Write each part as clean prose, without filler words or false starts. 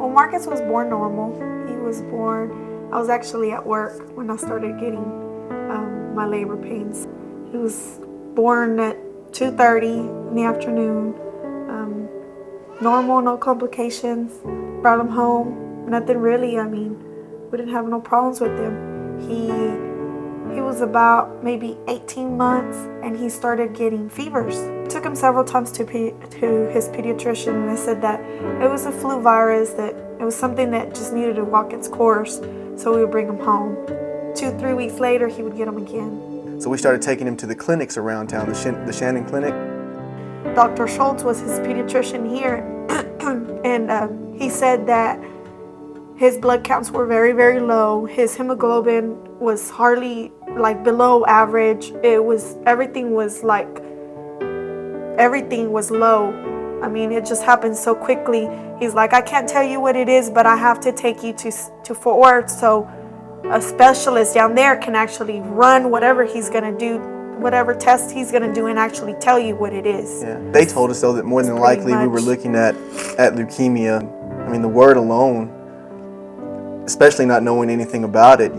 Well, Marcus was born normal. He was born, I was actually at work when I started getting my labor pains. He was born at 2:30 in the afternoon. Normal, no complications. Brought him home, nothing really. I mean, we didn't have no problems with him. He was about maybe 18 months and he started getting fevers. Took him several times to his pediatrician, and they said that it was a flu virus, that it was something that just needed to walk its course, so we would bring him home. 2-3 weeks later, he would get him again. So we started taking him to the clinics around town, the Shannon Clinic. Dr. Schultz was his pediatrician here, and he said that his blood counts were very, very low. His hemoglobin was hardly, like, below average. Everything was low. I mean, it just happened so quickly. He's like, I can't tell you what it is, but I have to take you to Fort Worth so a specialist down there can actually run whatever he's going to do, whatever test he's going to do, and actually tell you what it is. Yeah. They told us, though, that more than likely we were looking at leukemia. I mean, the word alone, especially not knowing anything about it,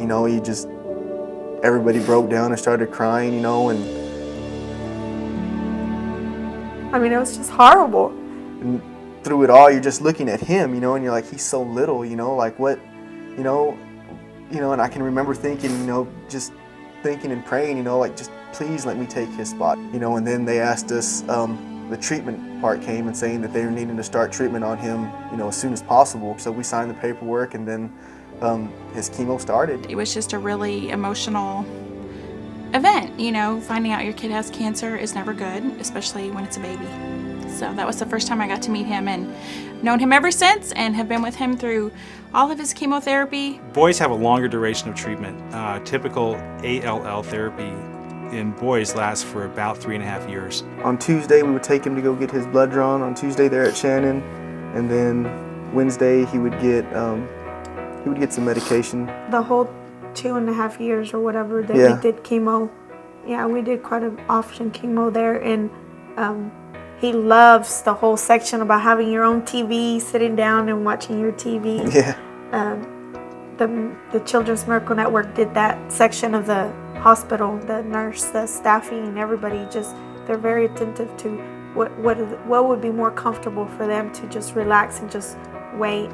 everybody broke down and started crying, and I mean, it was just horrible. And through it all, you're just looking at him, and you're like, he's so little, like what, and I can remember thinking, just thinking and praying, like, just please let me take his spot, and then they asked us, the treatment part came and saying that they were needing to start treatment on him, as soon as possible. So we signed the paperwork, and then his chemo started. It was just a really emotional event. Finding out your kid has cancer is never good, especially when it's a baby. So that was the first time I got to meet him, and known him ever since and have been with him through all of his chemotherapy. Boys have a longer duration of treatment. Typical ALL therapy in boys lasts for about 3.5 years. On Tuesday, we would take him to go get his blood drawn on Tuesday there at Shannon, and then Wednesday he would get some medication. The whole 2.5 years or whatever that we did chemo, we did quite an often chemo there, and he loves the whole section about having your own TV, sitting down and watching your TV. Yeah. The Children's Miracle Network did that section of the hospital. The nurse, the staffing, and everybody they're very attentive to what would be more comfortable for them to just relax and just wait.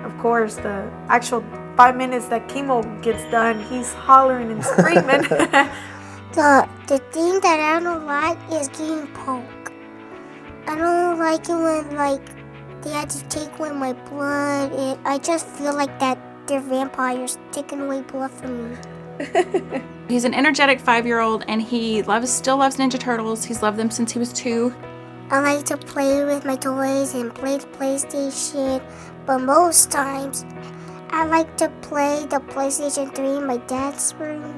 Of course, the actual 5 minutes that chemo gets done, he's hollering and screaming. The thing that I don't like is getting poked. I don't like it when they had to take away my blood. I just feel like that they're vampires taking away blood from me. He's an energetic 5-year-old, and he still loves Ninja Turtles. He's loved them since he was 2. I like to play with my toys and play the PlayStation, but most times I like to play the PlayStation 3 in my dad's room.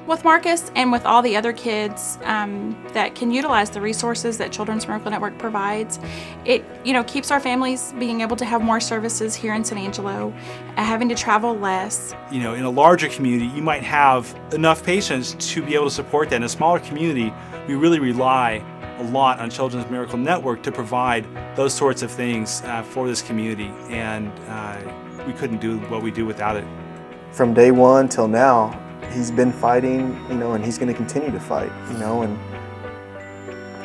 With Marcus and with all the other kids that can utilize the resources that Children's Miracle Network provides, it keeps our families being able to have more services here in San Angelo, having to travel less. In a larger community, you might have enough patients to be able to support that. In a smaller community, we really rely a lot on Children's Miracle Network to provide those sorts of things for this community, and we couldn't do what we do without it. From day one till now, he's been fighting, and he's going to continue to fight, and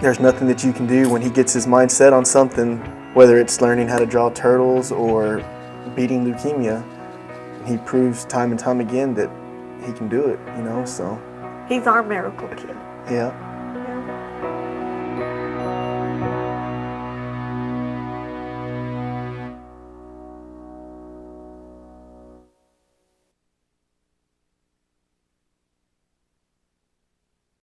there's nothing that you can do when he gets his mind set on something, whether it's learning how to draw turtles or beating leukemia. He proves time and time again that he can do it, so. He's our miracle kid. Yeah.